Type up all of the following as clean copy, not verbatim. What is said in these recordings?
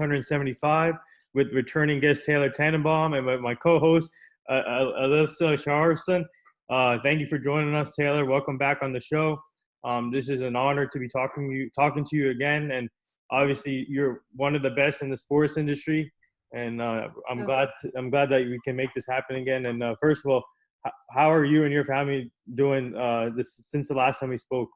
175 with returning guest Taylor Tannenbaum and my co-host Alyssa Charleston. Thank you for joining us, Taylor. Welcome back on the show. This is an honor to be talking to you again, and obviously you're one of the best in the sports industry, and I'm glad that we can make this happen again. And first of all, how are you and your family doing since the last time we spoke?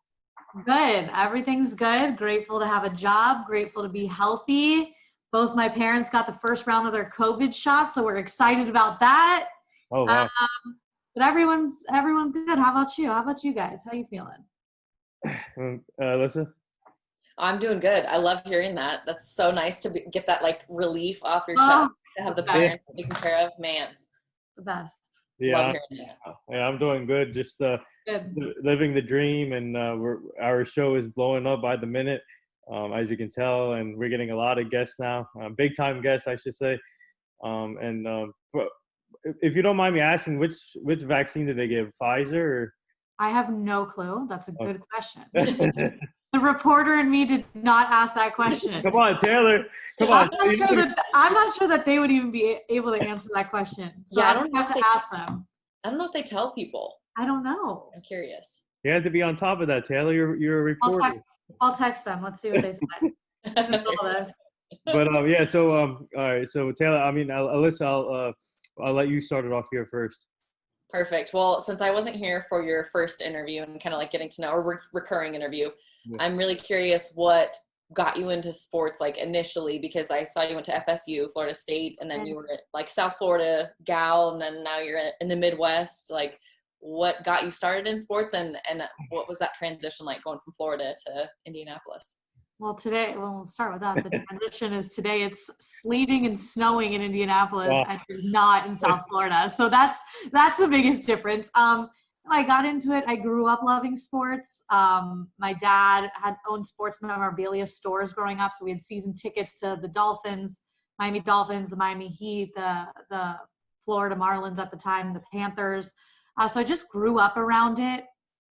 Good. Everything's good. Grateful to have a job. Grateful to be healthy. Both my parents got the first round of their COVID shots, so we're excited about that. Oh, wow. But everyone's good. How about you? How about you guys? How you feeling? Alyssa? I'm doing good. I love hearing that. That's so nice to get that relief off your chest, to have the parents taken care of. Man, the best. Yeah, love hearing that. Yeah, I'm doing good. Just living the dream, and our show is blowing up by the minute, as you can tell, and we're getting a lot of guests now, big time guests, I should say. If you don't mind me asking, which vaccine did they give? Pfizer or? I have no clue. That's a good question. The reporter and me did not ask that question. Come on, Taylor. Come on. I'm not sure that they would even be able to answer that question. So yeah, I don't have to ask them. I don't know if they tell people. I don't know. I'm curious. You have to be on top of that, Taylor. You're a reporter. I'll text them. Let's see what they say in the middle of this. But yeah. So all right. So Taylor, Alyssa, I'll let you start it off here first. Perfect. Well, since I wasn't here for your first interview and kind of getting to know, or recurring interview, I'm really curious what got you into sports initially, because I saw you went to FSU, Florida State, and then you were at South Florida gal, and then now you're in the Midwest. What got you started in sports, and what was that transition like going from Florida to Indianapolis? Well, we'll start with that. The transition is today it's sleeting and snowing in Indianapolis, and it's not in South Florida. So that's the biggest difference. I got into it. I grew up loving sports. My dad had owned sports memorabilia stores growing up, so we had season tickets to the Miami Dolphins, the Miami Heat, the Florida Marlins at the time, the Panthers. So I just grew up around it.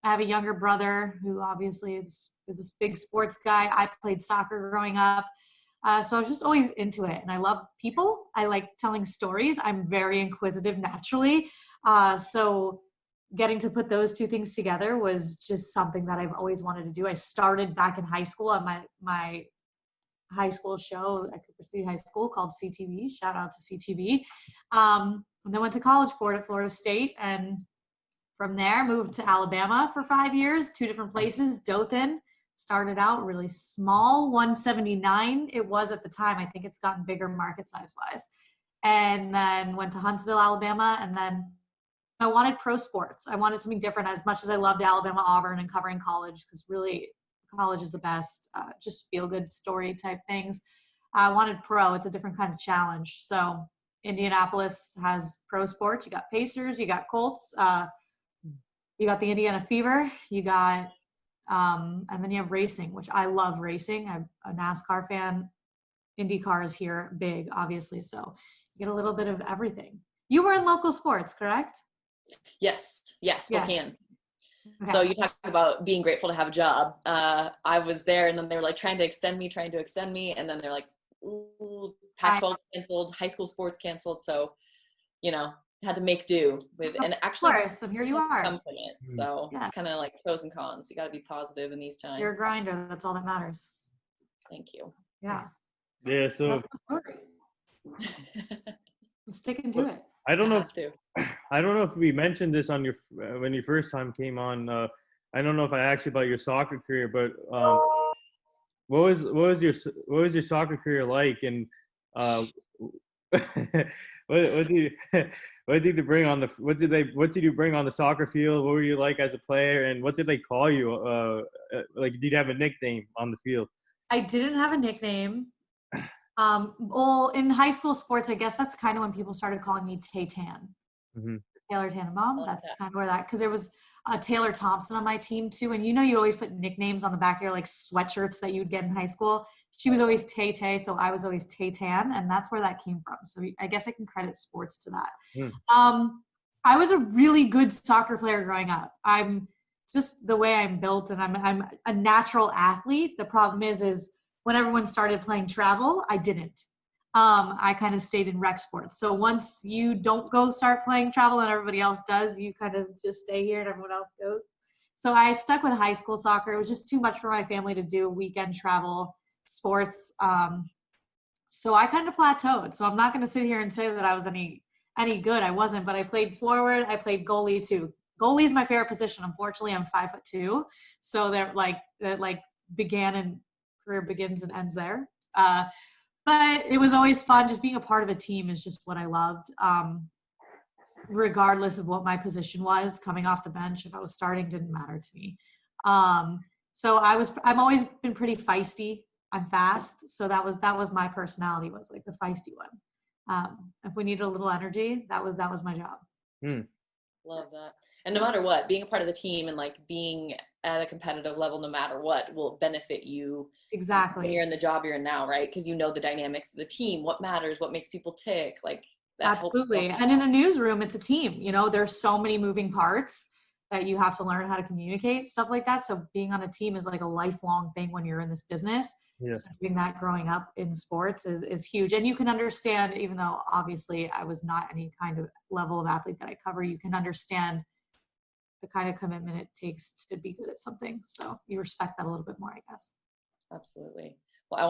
I have a younger brother who obviously is this big sports guy. I played soccer growing up. So I was just always into it. And I love people. I like telling stories. I'm very inquisitive naturally. So getting to put those two things together was just something that I've always wanted to do. I started back in high school at my high school show at Cooper City High School called CTV. Shout out to CTV. And then went to college for it at Florida State. And from there, moved to Alabama for 5 years, 2 different places. Dothan, started out really small, 179 it was at the time. I think it's gotten bigger market size wise. And then went to Huntsville, Alabama. And then I wanted pro sports. I wanted something different, as much as I loved Alabama, Auburn, and covering college, because really college is the best, just feel good story type things. I wanted pro. It's a different kind of challenge. So Indianapolis has pro sports. You got Pacers, you got Colts, you got the Indiana Fever, you got, and then you have racing, which I love racing. I'm a NASCAR fan. IndyCar is here big, obviously. So you get a little bit of everything. You were in local sports, correct? Yes, Spokane. Okay. So you talk about being grateful to have a job. I was there, and then they were trying to extend me, and then they're like, ooh, Pac-12 canceled, high school sports canceled. So, had to make do with, and actually, of course, and here you are. Come from it. So it's kind of pros and cons. You got to be positive in these times. You're a grinder. That's all that matters. Thank you. Yeah. Yeah. So that's the story. I'm sticking to it. I don't know if we mentioned this on when you first time came on. I don't know if I asked you about your soccer career, but what was your soccer career like, and what did you bring on what did you bring on the soccer field? What were you like as a player, and what did they call you? Did you have a nickname on the field? I didn't have a nickname. Well, in high school sports, I guess that's kind of when people started calling me Tay-Tan. Mm-hmm. Taylor Tannenbaum. That's kind of where because there was Taylor Thompson on my team too. And you always put nicknames on the back of your sweatshirts that you would get in high school. She was always Tay-Tay, so I was always Tay-Tan, and that's where that came from. So I guess I can credit sports to that. Mm. I was a really good soccer player growing up. I'm just the way I'm built, and I'm a natural athlete. The problem is when everyone started playing travel, I didn't. I kind of stayed in rec sports. So once you don't go start playing travel and everybody else does, you kind of just stay here and everyone else goes. So I stuck with high school soccer. It was just too much for my family to do weekend travel sports. So I kind of plateaued. So I'm not going to sit here and say that I was any good. I wasn't, but I played forward. I played goalie too. Goalie is my favorite position. Unfortunately, I'm 5'2", so that began and career begins and ends there. But it was always fun. Just being a part of a team is just what I loved. Regardless of what my position was, coming off the bench, if I was starting, didn't matter to me. So I've always been pretty feisty. I'm fast. So that was my personality, was like the feisty one. If we needed a little energy, that was my job. Love that. And no matter what, being a part of the team and like being at a competitive level, no matter what, will benefit you. Exactly. When you're in the job you're in now, right? Because you know the dynamics of the team, what matters, what makes people tick, like that. Absolutely. And in a newsroom, it's a team. You know, there's so many moving parts that you have to learn how to communicate, stuff like that. So being on a team is like a lifelong thing when you're in this business. Yeah. So doing that growing up in sports is huge. And you can understand, even though obviously I was not any kind of level of athlete that I cover, you can understand the kind of commitment it takes to be good at something. So you respect that a little bit more, I guess. Absolutely. Well, I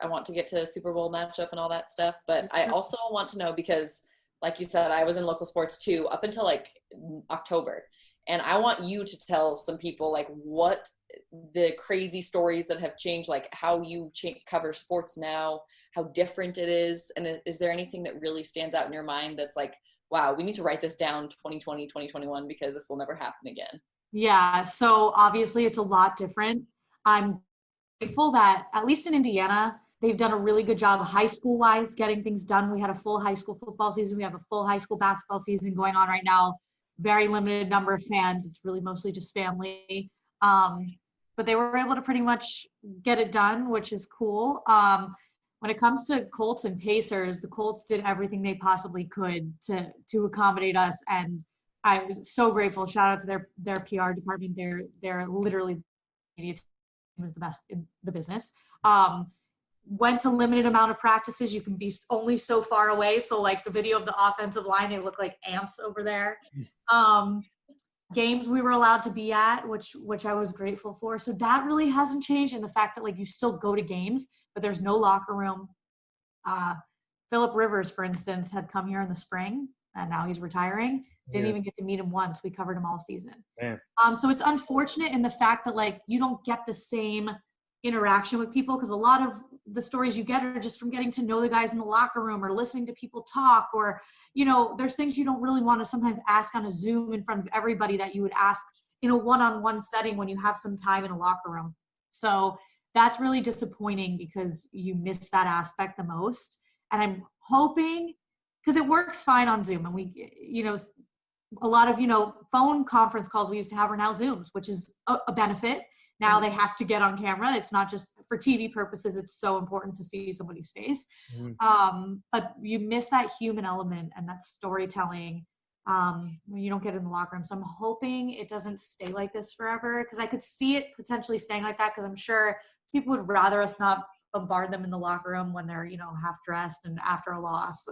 want to get to Super Bowl matchup and all that stuff, but I also want to know, because like you said, I was in local sports too, up until like October. And I want you to tell some people like what the crazy stories that have changed, like how you cover sports now, how different it is. And is there anything that really stands out in your mind that's like, wow, we need to write this down 2020, 2021, because this will never happen again? Yeah. So obviously it's a lot different. I'm grateful that at least in Indiana, they've done a really good job high school wise getting things done. We had a full high school football season. We have a full high school basketball season going on right now. Very limited number of fans. It's really mostly just family. But they were able to pretty much get it done, which is cool. When it comes to Colts and Pacers, the Colts did everything they possibly could to accommodate us. And I was so grateful. Shout out to their PR department. They're literally was the best in the business. Went to limited amount of practices. You can be only so far away. So like the video of the offensive line, they look like ants over there. Games we were allowed to be at, which I was grateful for. So that really hasn't changed. And the fact that like you still go to games, but there's no locker room. Phillip Rivers, for instance, had come here in the spring and now he's retiring. Didn't even get to meet him once. We covered him all season. So it's unfortunate in the fact that like you don't get the same interaction with people, because a lot of the stories you get are just from getting to know the guys in the locker room or listening to people talk, or, you know, there's things you don't really want to sometimes ask on a Zoom in front of everybody that you would ask in a one-on-one setting when you have some time in a locker room. So that's really disappointing because you miss that aspect the most. And I'm hoping, because it works fine on Zoom, and we, you know, a lot of, you know, phone conference calls we used to have are now Zooms, which is a benefit. Now they have to get on camera. It's not just for TV purposes. It's so important to see somebody's face. But you miss that human element and that storytelling when you don't get in the locker room. So I'm hoping it doesn't stay like this forever, because I could see it potentially staying like that, because I'm sure people would rather us not bombard them in the locker room when they're, you know, half dressed and after a loss.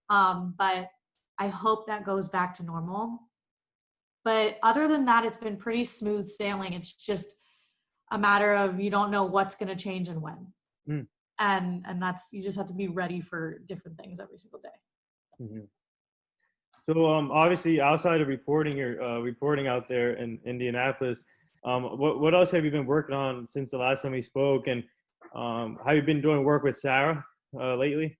But I hope that goes back to normal. But other than that, it's been pretty smooth sailing. It's just a matter of you don't know what's going to change and when. And that's, you just have to be ready for different things every single day. So obviously outside of reporting out there in Indianapolis, what else have you been working on since the last time we spoke? And have you been doing work with Sarah lately?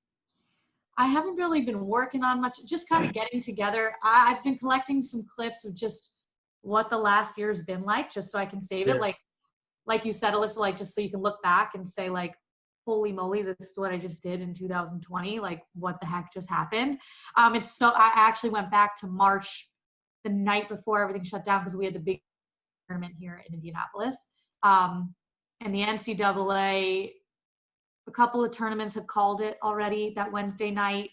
I haven't really been working on much, just kind of getting together. I've been collecting some clips of just what the last year's been like, just so I can save it. Like you said, Alyssa, like just so you can look back and say like, holy moly, this is what I just did in 2020. Like what the heck just happened? I actually went back to March, the night before everything shut down, because we had the big tournament here in Indianapolis. And the NCAA, a couple of tournaments had called it already that Wednesday night.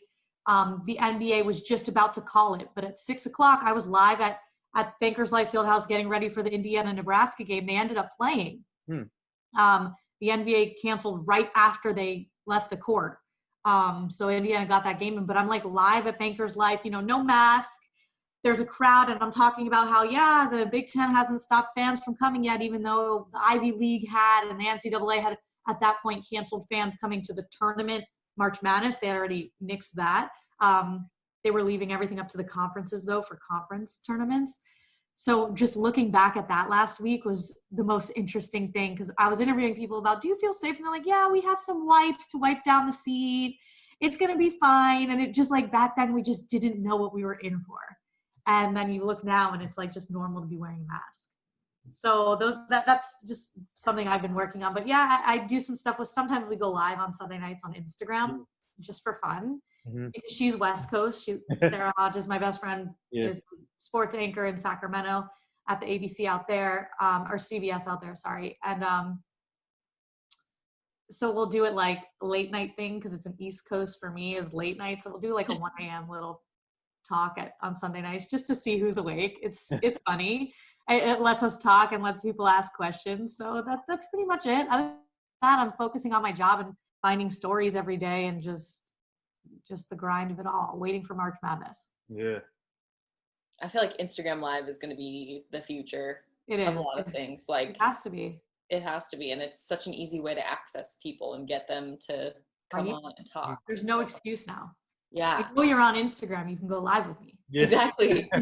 The NBA was just about to call it, but at 6:00, I was live at Bankers Life Fieldhouse getting ready for the Indiana-Nebraska game. They ended up playing. the NBA canceled right after they left the court. So Indiana got that game in, but I'm like live at Bankers Life, no mask. There's a crowd, and I'm talking about how, the Big Ten hasn't stopped fans from coming yet, even though the Ivy League had and the NCAA had at that point canceled fans coming to the tournament, March Madness. They had already nixed that. They were leaving everything up to the conferences, though, for conference tournaments. So just looking back at that last week was the most interesting thing, because I was interviewing people about, do you feel safe? And they're like, yeah, we have some wipes to wipe down the seat. It's going to be fine. And it just like back then we just didn't know what we were in for. And then you look now and it's like just normal to be wearing a mask. So that's just something I've been working on. But yeah, I do some stuff with, sometimes we go live on Sunday nights on Instagram just for fun. Because she's West Coast. Sarah Hodges, my best friend, is sports anchor in Sacramento at the ABC out there, or CBS out there, sorry. And so we'll do it like late night thing, because it's an East Coast for me is late night. So we'll do like a 1 a.m. little talk on Sunday nights just to see who's awake. It's funny. It lets us talk and lets people ask questions. So that's pretty much it. Other than that, I'm focusing on my job and finding stories every day and just the grind of it all, waiting for March Madness. Yeah. I feel like Instagram Live is going to be the future of a lot of things. Like it has to be. It has to be. And it's such an easy way to access people and get them to come on and talk. There's no excuse now. Yeah. I know you're on Instagram. You can go live with me. Yeah. Exactly. I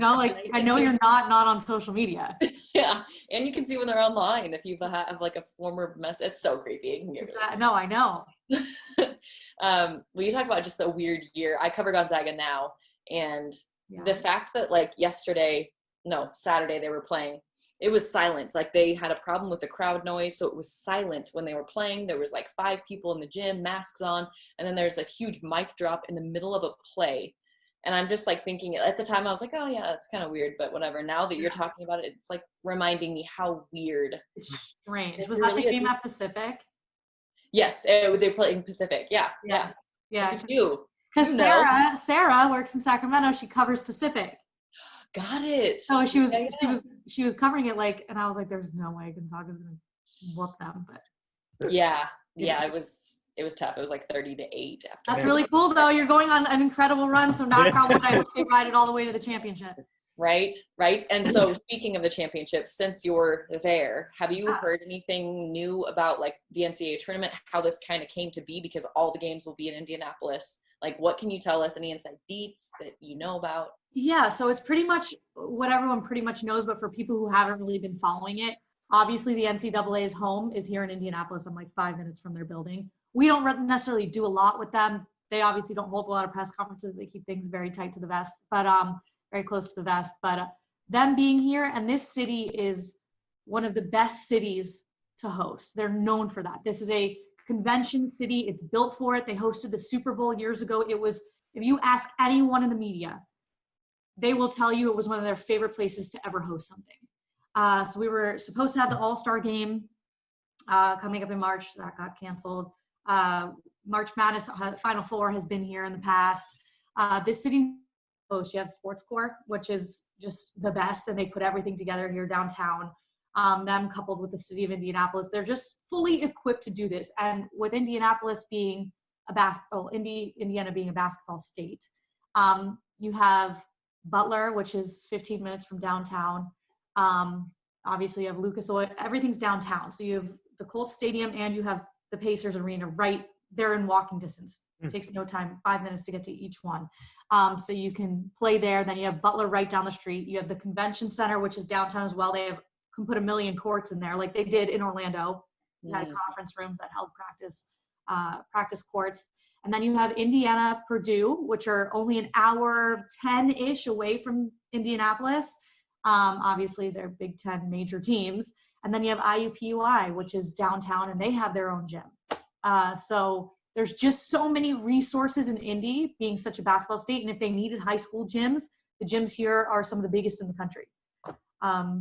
know you're not on social media. Yeah. And you can see when they're online if you have like a former mess. It's so creepy. No, I know. Well, you talk about just the weird year. I cover Gonzaga now. And the fact that like Saturday they were playing, it was silent. Like they had a problem with the crowd noise. So it was silent when they were playing. There was like 5 people in the gym, masks on. And then there's this huge mic drop in the middle of a play. And I'm just like thinking at the time I was like, oh yeah, that's kind of weird, but whatever. Now that you're talking about it, it's like reminding me how weird. It's strange. Was that the game at Pacific? Yes, they're playing Pacific. Yeah. Because Sarah works in Sacramento. She covers Pacific. Got it. So she was covering it like, and I was like, there's no way Gonzaga's gonna whoop them. But yeah, it was tough. It was like 30-8 after. That's really cool though. You're going on an incredible run. So knock on wood, I hope they ride it all the way to the championship. Right. And so speaking of the championship, since you're there, have you heard anything new about like the NCAA tournament, how this kind of came to be? Because all the games will be in Indianapolis. Like, what can you tell us? Any inside deets that you know about? Yeah, so it's pretty much what everyone pretty much knows, but for people who haven't really been following it, obviously the NCAA's home is here in Indianapolis. I'm like 5 minutes from their building. We don't necessarily do a lot with them. They obviously don't hold a lot of press conferences. They keep things very tight to the vest, but very close to the vest. But them being here, and this city is one of the best cities to host. They're known for that. This is a convention city. It's built for it. They hosted the Super Bowl years ago. It was, if you ask anyone in the media, they will tell you it was one of their favorite places to ever host something. So we were supposed to have the All-Star game coming up in March. That got canceled. March Madness Final Four has been here in the past. This city hosts, you have Sports Corps, which is just the best, and they put everything together here downtown. Them coupled with the city of Indianapolis, they're just fully equipped to do this. And with Indianapolis being Indiana being a basketball state, you have Butler, which is 15 minutes from downtown. Obviously, you have Lucas Oil. Everything's downtown. So you have the Colts Stadium and you have the Pacers Arena right there in walking distance. It takes no time, 5 minutes to get to each one. So you can play there. Then you have Butler right down the street. You have the Convention Center, which is downtown as well. They can put 1 million courts in there like they did in Orlando. You had conference rooms that held practice courts. And then you have Indiana, Purdue, which are only an hour 10-ish away from Indianapolis. Obviously, they're Big Ten major teams. And then you have IUPUI, which is downtown, and they have their own gym. So there's just so many resources in Indy, being such a basketball state. And if they needed high school gyms, the gyms here are some of the biggest in the country.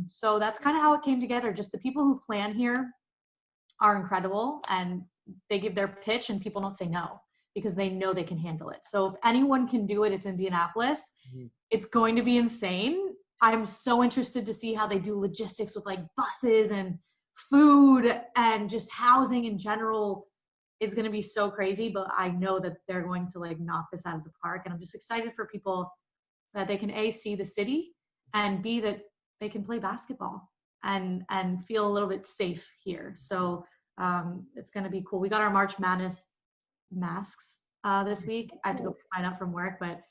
So that's kind of how it came together. Just the people who plan here are incredible, and they give their pitch and people don't say no because they know they can handle it. So if anyone can do it, it's Indianapolis. It's going to be insane. I'm so interested to see how they do logistics with like buses and food and just housing in general is going to be so crazy, but I know that they're going to like knock this out of the park. And I'm just excited for people that they can A, see the city, and B, that they can play basketball and feel a little bit safe here. So it's going to be cool. We got our March Madness masks this week. I had to go find out from work, but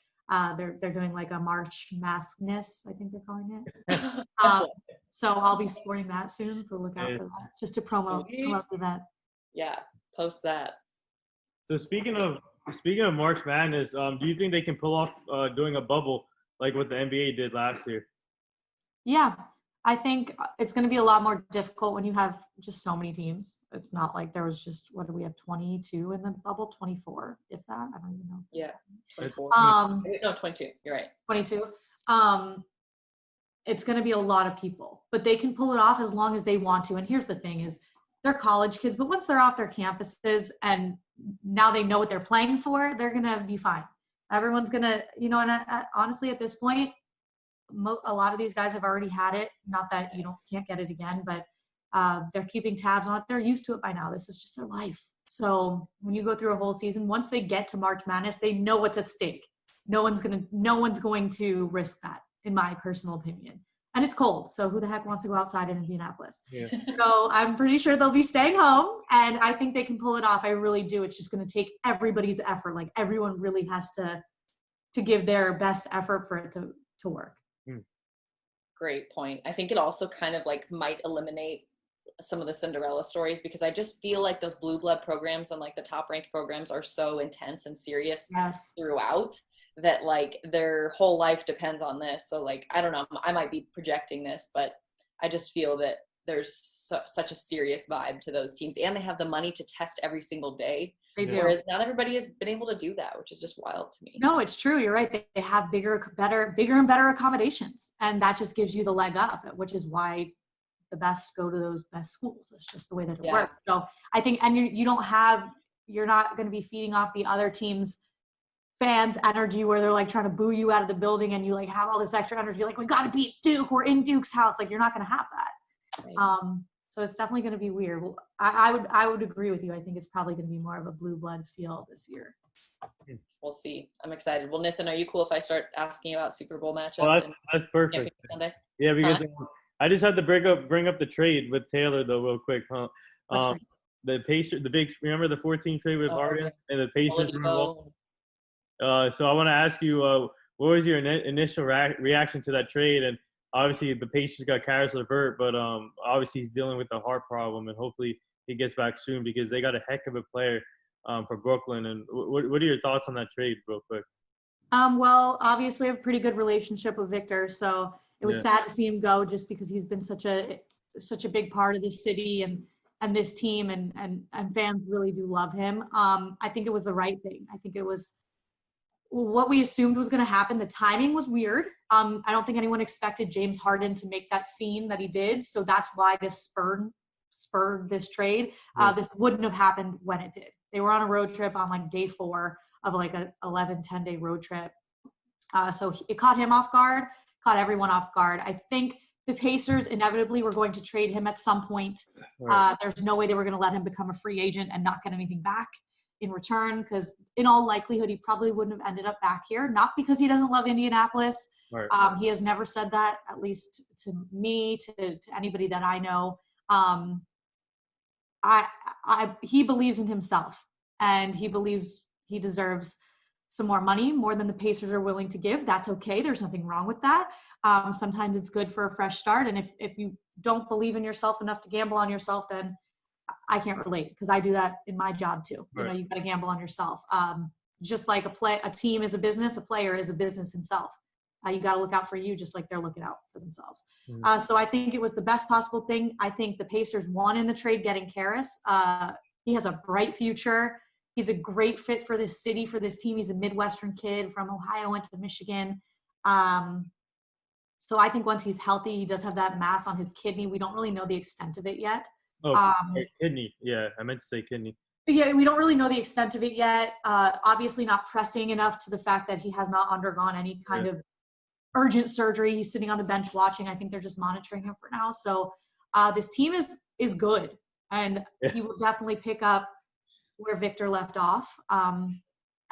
they're doing like a March maskness, I think they're calling it. So I'll be sporting that soon. So look out for that, just to promote the event. Yeah, post that. So speaking of March Madness, do you think they can pull off doing a bubble like what the NBA did last year? Yeah, I think it's going to be a lot more difficult when you have just so many teams. It's not like there was just, what do we have, 22 in the bubble, 24, if that? I don't even know. Yeah, 24. No, 22. You're right. 22. It's going to be a lot of people, but they can pull it off as long as they want to. And here's the thing is, they're college kids, but once they're off their campuses and now they know what they're playing for, they're going to be fine. Everyone's going to, and honestly, at this point, a lot of these guys have already had it. Not that you can't get it again, but they're keeping tabs on it. They're used to it by now. This is just their life. So when you go through a whole season, once they get to March Madness, they know what's at stake. No one's going to risk that, in my personal opinion. And it's cold, so who the heck wants to go outside in Indianapolis? Yeah. So I'm pretty sure they'll be staying home, and I think they can pull it off. I really do. It's just going to take everybody's effort. Like, everyone really has to give their best effort for it to work. Great point. I think it also kind of like might eliminate some of the Cinderella stories, because I just feel like those blue blood programs and like the top ranked programs are so intense and serious throughout that like their whole life depends on this. So like, I don't know, I might be projecting this, but I just feel that there's such a serious vibe to those teams, and they have the money to test every single day. They do. Whereas not everybody has been able to do that, which is just wild to me. No, it's true. You're right. They have bigger and better accommodations, and that just gives you the leg up, which is why the best go to those best schools. It's just the way that it works. So I think, and you're not going to be feeding off the other team's fans' energy where they're like trying to boo you out of the building, and you like have all this extra energy. Like, we got to beat Duke. We're in Duke's house. Like, you're not going to have that. Right. So it's definitely going to be weird. Well, I would agree with you. I think it's probably going to be more of a blue blood feel this year. We'll see. I'm excited. Well, Nathan, are you cool if I start asking about Super Bowl matchup? Oh, that's perfect. Sunday? Yeah, because I just had to bring up the trade with Taylor though, real quick. The Pacers, remember the 14 trade with Harden and the Pacers? So I want to ask you, what was your initial reaction to that trade? And obviously, the Pacers got Karis LeVert, but obviously he's dealing with a heart problem, and hopefully he gets back soon because they got a heck of a player for Brooklyn. And what are your thoughts on that trade, real quick? Well, obviously, I have a pretty good relationship with Victor, so it was sad to see him go, just because he's been such a big part of this city and this team, and fans really do love him. I think it was the right thing. I think it was what we assumed was going to happen. The timing was weird. I don't think anyone expected James Harden to make that scene that he did. So that's why this spurred this trade. This wouldn't have happened when it did. They were on a road trip on like day 4 of like a 10-day road trip. So it caught him off guard, caught everyone off guard. I think the Pacers inevitably were going to trade him at some point. There's no way they were going to let him become a free agent and not get anything back in return, because in all likelihood, he probably wouldn't have ended up back here. Not because he doesn't love Indianapolis. He has never said that, at least to me, to anybody that I know. He believes in himself, and he believes he deserves some more money, more than the Pacers are willing to give. That's okay. There's nothing wrong with that. Sometimes it's good for a fresh start. And if you don't believe in yourself enough to gamble on yourself, then I can't relate, because I do that in my job too. You've got to gamble on yourself. Just like a team is a business, a player is a business himself. You got to look out for you, just like they're looking out for themselves. So I think it was the best possible thing. I think the Pacers won in the trade getting Karis. He has a bright future. He's a great fit for this city, for this team. He's a Midwestern kid from Ohio, went to Michigan. So I think once he's healthy, he does have that mass on his kidney. We don't really know the extent of it yet. Kidney. Yeah, I meant to say kidney. Yeah, we don't really know the extent of it yet. Obviously not pressing enough to the fact that he has not undergone any kind of urgent surgery. He's sitting on the bench watching. I think they're just monitoring him for now. So this team is is good, and he will definitely pick up where Victor left off.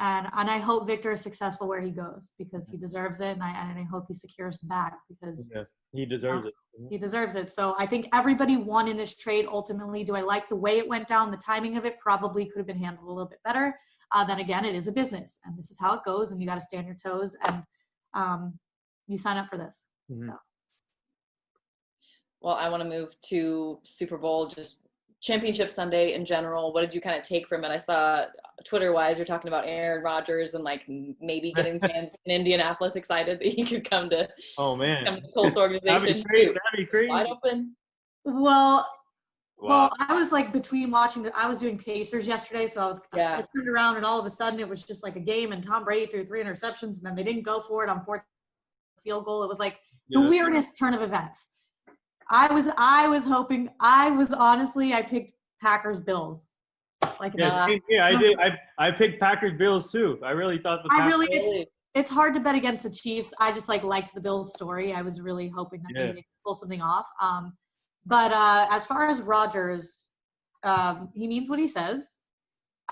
And I hope Victor is successful where he goes, because he deserves it, and I hope he secures him back, because he deserves it. He deserves it. So I think everybody won in this trade ultimately. Do I like the way it went down? The timing of it probably could have been handled a little bit better. Then again, it is a business, and this is how it goes, and you got to stay on your toes, and you sign up for this. So. Well, I want to move to Super Bowl, just Championship Sunday in general. What did you kind of take from it? I saw Twitter-wise, you're talking about Aaron Rodgers and like maybe getting fans in Indianapolis excited that he could come to the Colts organization. That'd be crazy. Wide open. Well, I was like between watching. I was doing Pacers yesterday, so I turned around, and all of a sudden it was just like a game, and Tom Brady threw 3 interceptions, and then they didn't go for it on 4th field goal. It was like the weirdest turn of events. I was hoping. Honestly, I picked Packers Bills. Like I did. I picked Packers Bills too. I really thought it's hard to bet against the Chiefs. I just liked the Bills story. I was really hoping that they could pull something off. But as far as Rodgers, he means what he says.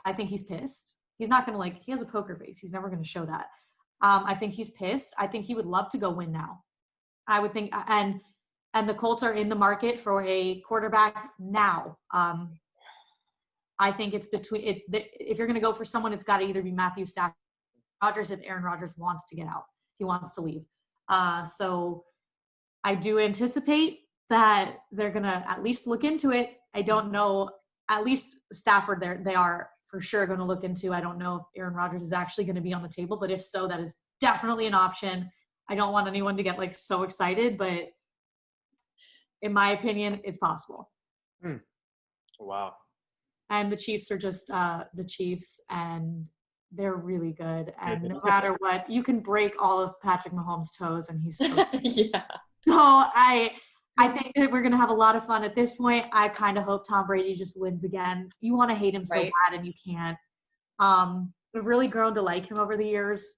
I think he's pissed. He's not gonna he has a poker face. He's never gonna show that. I think he's pissed. I think he would love to go win now. I would think, and the Colts are in the market for a quarterback now. I think it's if you're going to go for someone, it's got to either be Matthew Stafford or Rodgers if Aaron Rodgers wants to get out. He wants to leave. So I do anticipate that they're going to at least look into it. I don't know. At least Stafford, they are for sure going to look into. I don't know if Aaron Rodgers is actually going to be on the table, but if so, that is definitely an option. I don't want anyone to get so excited, but in my opinion, it's possible. Wow. And the Chiefs are just the Chiefs, and they're really good. And no matter what, you can break all of Patrick Mahomes' toes, and he's still So I think that we're going to have a lot of fun at this point. I kind of hope Tom Brady just wins again. You want to hate him so bad, and you can't. I've really grown to like him over the years,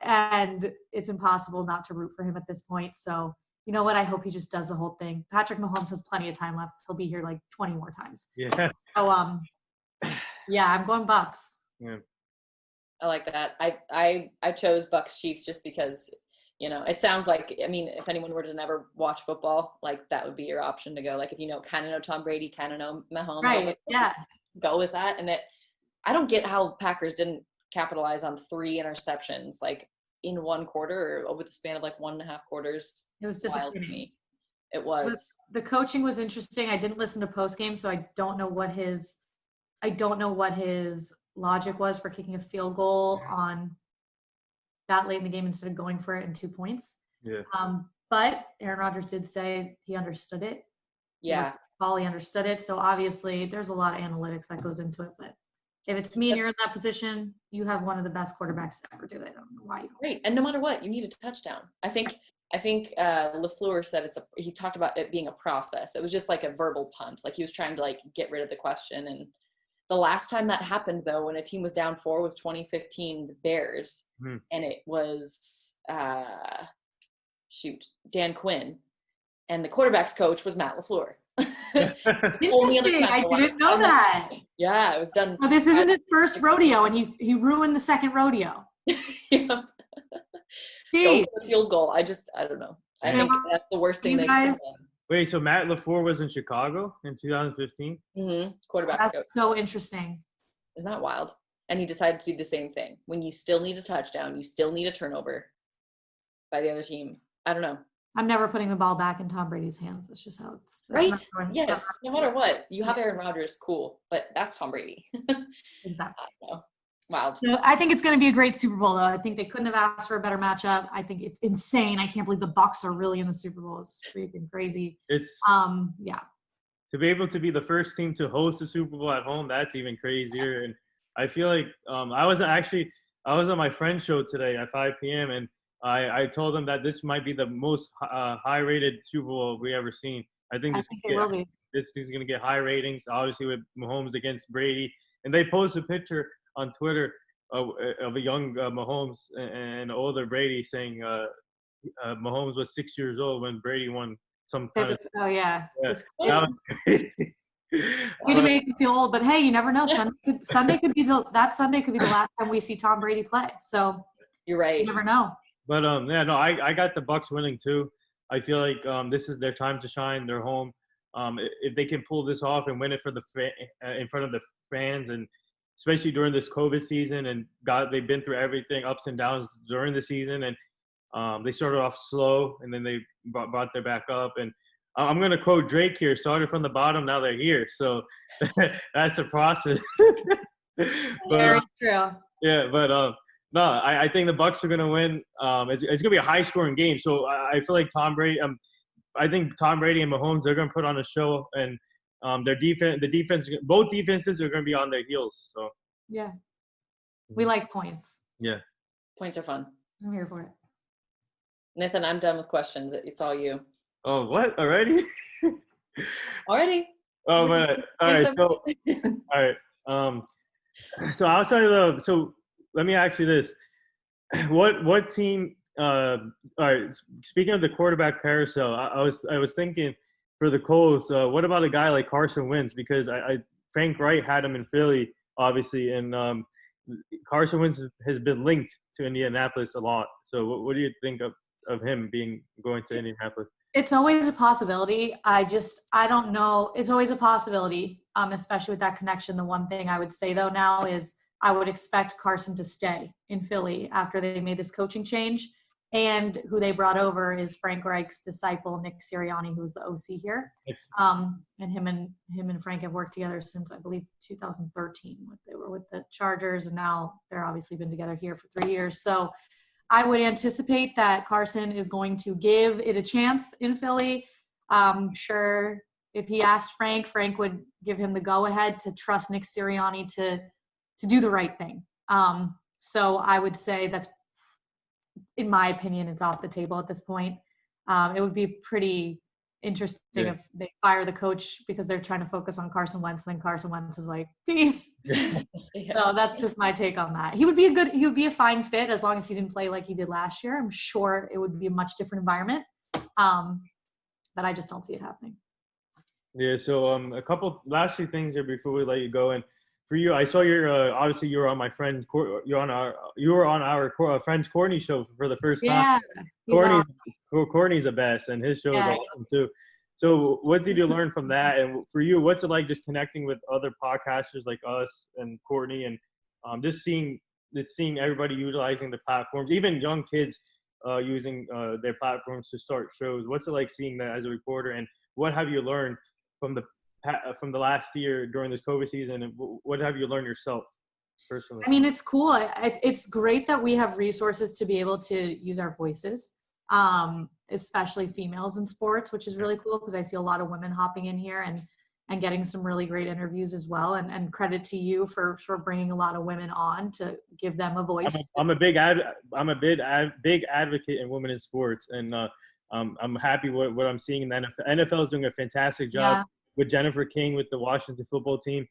and it's impossible not to root for him at this point. So you know what? I hope he just does the whole thing. Patrick Mahomes has plenty of time left. He'll be here 20 more times. Yeah. So, I'm going Bucks. Yeah. I like that. I chose Bucks Chiefs just because, it sounds like, if anyone were to never watch football, that would be your option to go. If you kind of know Tom Brady, kind of know Mahomes. Right. Go with that. And I don't get how Packers didn't capitalize on 3 interceptions, in one quarter or over the span of 1.5 quarters. It was disappointing. To me. It was. The coaching was interesting. I didn't listen to post game, so I don't know what his logic was for kicking a field goal on that late in the game instead of going for it in 2 points. Yeah. But Aaron Rodgers did say he understood it. Yeah. He understood it. So obviously there's a lot of analytics that goes into it, but if it's me and you're in that position, you have one of the best quarterbacks to ever do it. I don't know why you don't. Great. And no matter what, you need a touchdown. I think LaFleur said he talked about it being a process. It was just a verbal punt. He was trying to get rid of the question. And the last time that happened, though, when a team was down 4 was 2015, the Bears. And it was, Dan Quinn. And the quarterback's coach was Matt LaFleur. Interesting. I didn't know that. Yeah, it was done. Well, this isn't his first rodeo, and he ruined the second rodeo. Yeah. Jeez. Field goal. I don't know. I think that's the worst thing they could have done. Wait, so Matt LaFleur was in Chicago in 2015? Mm-hmm. Quarterback's That's coach. so interesting. Isn't that wild? And he decided to do the same thing. When you still need a touchdown, you still need a turnover by the other team. I don't know. I'm never putting the ball back in Tom Brady's hands. That's just how it's right. Yes, no matter what, you have Aaron Rodgers, cool, but that's Tom Brady. Exactly. Wild. So I think it's going to be a great Super Bowl, though. I think they couldn't have asked for a better matchup. I think it's insane. I can't believe the Bucs are really in the Super Bowl. It's freaking crazy. It's to be able to be the first team to host a Super Bowl at home. That's even crazier. And I feel like I was on my friend's show today at 5 p.m. and I told them that this might be the most high-rated Super Bowl we ever seen. I think this is going to get high ratings, obviously with Mahomes against Brady. And they posted a picture on Twitter of a young Mahomes and older Brady saying Mahomes was 6 years old when Brady won some kind of. Oh, yeah. Way to make me feel old, but hey, you never know. Sunday could be the last time we see Tom Brady play. So You're right. you never know. But yeah, no, I got the Bucks winning too. I feel like this is their time to shine. They're home. If they can pull this off and win it for in front of the fans, and especially during this COVID season, and they've been through everything, ups and downs during the season, and they started off slow, and then they brought their back up. And I'm going to quote Drake here: "Started from the bottom, now they're here." So that's a process. Very true. Yeah, but no, I think the Bucks are going to win. It's going to be a high-scoring game. So I feel like Tom Brady. I think Tom Brady and Mahomes, they're going to put on a show, and the defense, both defenses are going to be on their heels. So yeah, we like points. Yeah, points are fun. I'm here for it. Nathan, I'm done with questions. It's all you. Oh, what already? Already? Oh, but all right. So all right. So outside of so let me ask you this: what team? All right. Speaking of the quarterback carousel, I was thinking for the Colts. What about a guy like Carson Wentz? Because Frank Wright had him in Philly, obviously, and Carson Wentz has been linked to Indianapolis a lot. So what do you think of him going to Indianapolis? It's always a possibility. I don't know. It's always a possibility, especially with that connection. The one thing I would say, though, now is I would expect Carson to stay in Philly after they made this coaching change. And who they brought over is Frank Reich's disciple, Nick Sirianni, who was the OC here. And him and Frank have worked together since, I believe, 2013. They were with the Chargers, and now they're obviously been together here for 3 years. So I would anticipate that Carson is going to give it a chance in Philly. I'm sure if he asked Frank, Frank would give him the go-ahead to trust Nick Sirianni to do the right thing. So I would say that's, in my opinion, it's off the table at this point. It would be pretty interesting if they fire the coach because they're trying to focus on Carson Wentz. Then Carson Wentz is like, peace. So that's just my take on that. He would be a fine fit as long as he didn't play like he did last year. I'm sure it would be a much different environment. But I just don't see it happening. Yeah. So a couple last few things here before we let you go. And for you, I saw your obviously you were on my friend you were on our friend's Courtney's show for the first time. Yeah, Courtney's the best, and his show is awesome too. So what did you learn from that? And for you, what's it like just connecting with other podcasters like us and Courtney, and just seeing everybody utilizing the platforms, even young kids using their platforms to start shows? What's it like seeing that as a reporter, and what have you learned from the last year during this COVID season, and what have you learned yourself personally? I mean, it's cool. It's great that we have resources to be able to use our voices, especially females in sports, which is really cool because I see a lot of women hopping in here and getting some really great interviews as well. And credit to you for bringing a lot of women on to give them a voice. I'm a big advocate in women in sports, and I'm happy what I'm seeing in the NFL. NFL is doing a fantastic job. Yeah. With Jennifer King with the Washington football team.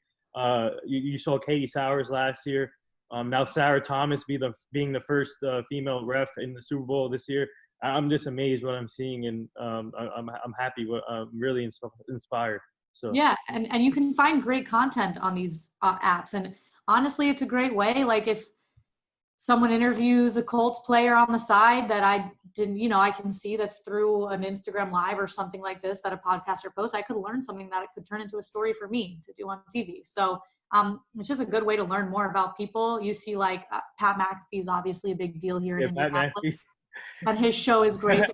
You saw Katie Sowers last year. Now Sarah Thomas being the first female ref in the Super Bowl this year. I'm just amazed what I'm seeing, and I'm happy. I'm really inspired. So yeah, and you can find great content on these apps, and honestly, it's a great way. Like if someone interviews a Colts player on the side that I didn't, I can see that's through an Instagram live or something like this that a podcaster posts, I could learn something that it could turn into a story for me to do on TV. So it's just a good way to learn more about people. You see like Pat McAfee is obviously a big deal here in Indianapolis. And his show is great.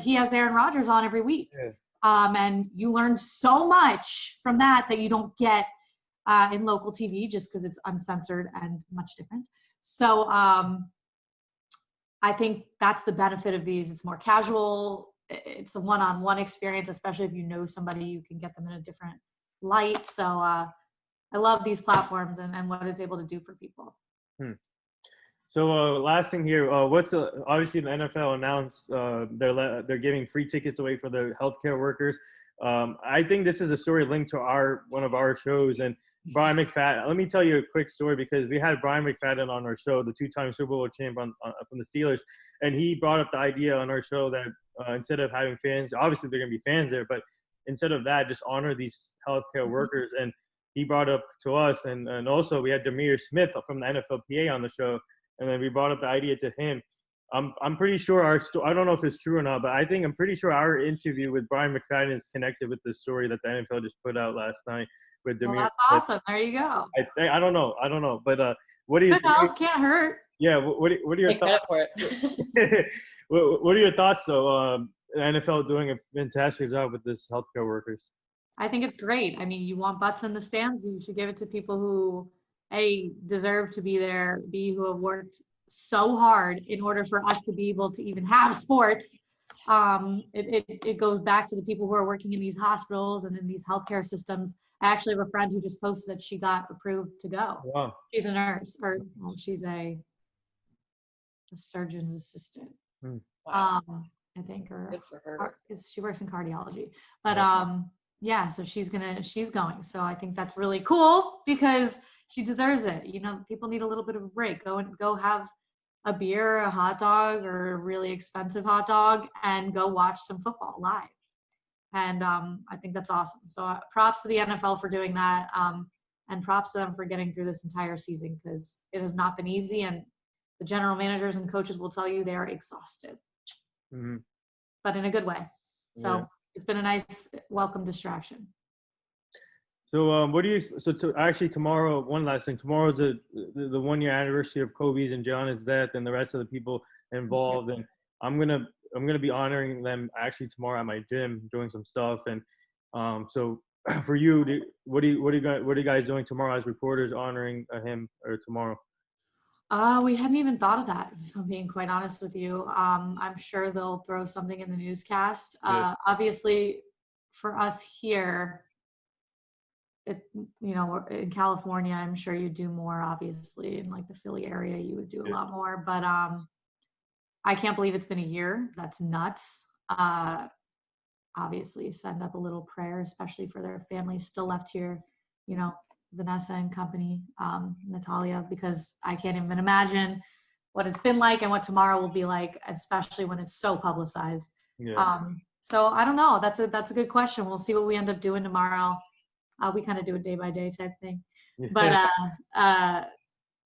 He has Aaron Rodgers on every week. Yeah. And you learn so much from that you don't get in local TV just because it's uncensored and much different. So I think that's the benefit of these. It's more casual. It's a one-on-one experience, especially if you know somebody, you can get them in a different light. So I love these platforms and what it's able to do for people. So last thing here, obviously the NFL announced they're giving free tickets away for the healthcare workers. I think this is a story linked to one of our shows, and Brian McFadden. Let me tell you a quick story because we had Brian McFadden on our show, the two-time Super Bowl champion from the Steelers, and he brought up the idea on our show that instead of having fans, obviously they're going to be fans there, but instead of that, just honor these healthcare workers. And he brought up to us, and also we had Demir Smith from the NFLPA on the show, and then we brought up the idea to him. I'm pretty sure I don't know if it's true or not, but I'm pretty sure our interview with Brian McFadden is connected with the story that the NFL just put out last night with Demir. Well, that's awesome. There you go. I don't know, but what do you Good help, can't hurt. Yeah, what are your thoughts? For it. What are your thoughts, though? The NFL doing a fantastic job with this healthcare workers. I think it's great. I mean, you want butts in the stands, you should give it to people who, A, deserve to be there, B, who have worked so hard in order for us to be able to even have sports. It goes back to the people who are working in these hospitals and in these healthcare systems. I actually have a friend who just posted that she got approved to go. Wow. She's a nurse, she's a surgeon's assistant. Wow. I think, Good for her. she works in cardiology. But yeah, so she's going. So I think that's really cool because she deserves it. You know, people need a little bit of a break. Go have a beer, a hot dog, or a really expensive hot dog, and go watch some football live. And I think that's awesome. So props to the NFL for doing that, and props to them for getting through this entire season because it has not been easy. And the general managers and coaches will tell you they are exhausted, but in a good way. So it's been a nice, welcome distraction. So tomorrow, one last thing. Tomorrow's the 1 year anniversary of Kobe's and Gianna's death, and the rest of the people involved. And I'm gonna be honoring them actually tomorrow at my gym, doing some stuff. And so for you, what are you guys doing tomorrow as reporters honoring him or tomorrow? We hadn't even thought of that, if I'm being quite honest with you. I'm sure they'll throw something in the newscast. Obviously, for us here, in California, I'm sure you do more, obviously. In like the Philly area, you would do a lot more. But I can't believe it's been a year. That's nuts. Obviously, send up a little prayer, especially for their families still left here, Vanessa and company, Natalia, because I can't even imagine what it's been like and what tomorrow will be like, especially when it's so publicized. So I don't know. That's a good question. We'll see what we end up doing tomorrow. We kind of do a day by day type thing, but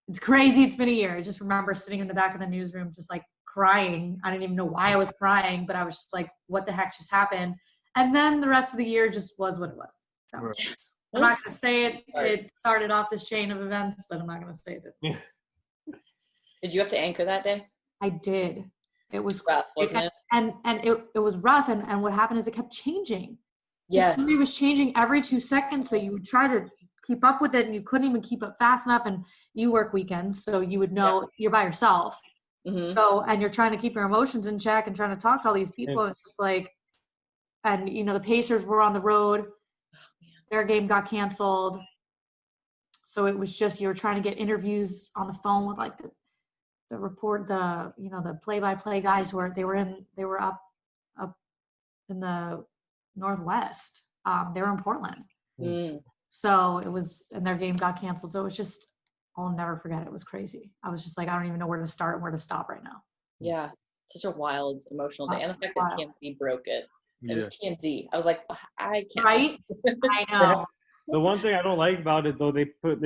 it's crazy. It's been a year. I just remember sitting in the back of the newsroom, just like crying. I didn't even know why I was crying, but I was just like, what the heck just happened? And then the rest of the year just was what it was. So. Right. I'm not going to say it. It started off this chain of events, but I'm not going to say it. Did you have to anchor that day? I did. It was rough, wasn't it? And it was rough. And what happened is it kept changing. Yes. The story was changing every 2 seconds. So you would try to keep up with it and you couldn't even keep up fast enough. And you work weekends, so you would know you're by yourself. So, and you're trying to keep your emotions in check and trying to talk to all these people. And it's just like, and the Pacers were on the road. Their game got canceled. So it was just, you were trying to get interviews on the phone with like the report, the play-by-play guys they were up in the Northwest. They were in Portland. So it was, and their game got canceled. So it was just, I'll never forget it. It was crazy. I was just like, I don't even know where to start and where to stop right now. Yeah. Such a wild, emotional day. And the fact that TMZ broke it. It was TMZ. I was like, I can't. Right? I know. The one thing I don't like about it, though, they put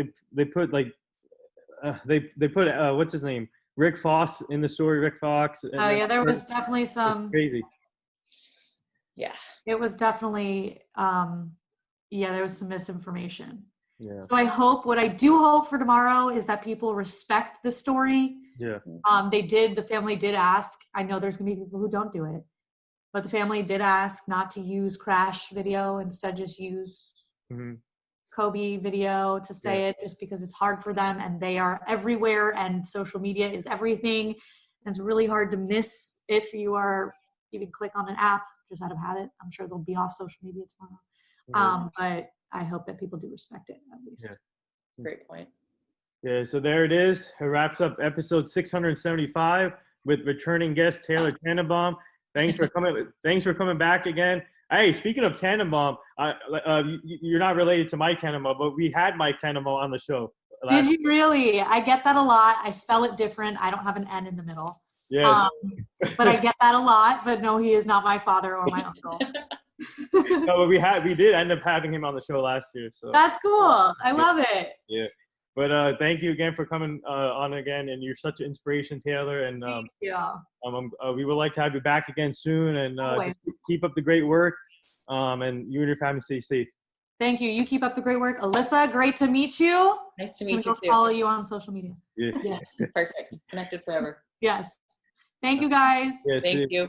what's his name? Rick Fox in the story. Rick Fox. There was definitely some crazy. Yeah. It was definitely there was some misinformation. Yeah. So what I do hope for tomorrow is that people respect the story. Yeah. The family did ask. I know there's gonna be people who don't do it, but the family did ask not to use crash video, instead just use Kobe video to say it, just because it's hard for them and they are everywhere and social media is everything. And it's really hard to miss if you are even click on an app just out of habit. I'm sure they'll be off social media tomorrow. But I hope that people do respect it at least. Yeah. Great point. Yeah, so there it is. It wraps up episode 675 with returning guest Taylor Tannenbaum. Thanks for coming back again. Hey, speaking of Tannenbaum, you're not related to Mike Tannenbaum, but we had Mike Tannenbaum on the show. Did you really? I get that a lot. I spell it different. I don't have an N in the middle. Yes. But I get that a lot. But no, he is not my father or my uncle. No, but we did end up having him on the show last year. So That's cool. I love it. Yeah. But thank you again for coming on again, and you're such an inspiration, Taylor. And Thank you. we would like to have you back again soon, and just keep up the great work. And you and your family stay safe. Thank you. You keep up the great work, Alyssa. Great to meet you. Nice to meet you too. Follow you on social media. Yeah. Yes, perfect. Connected forever. Yes. Thank you, guys. Yeah, Thank you.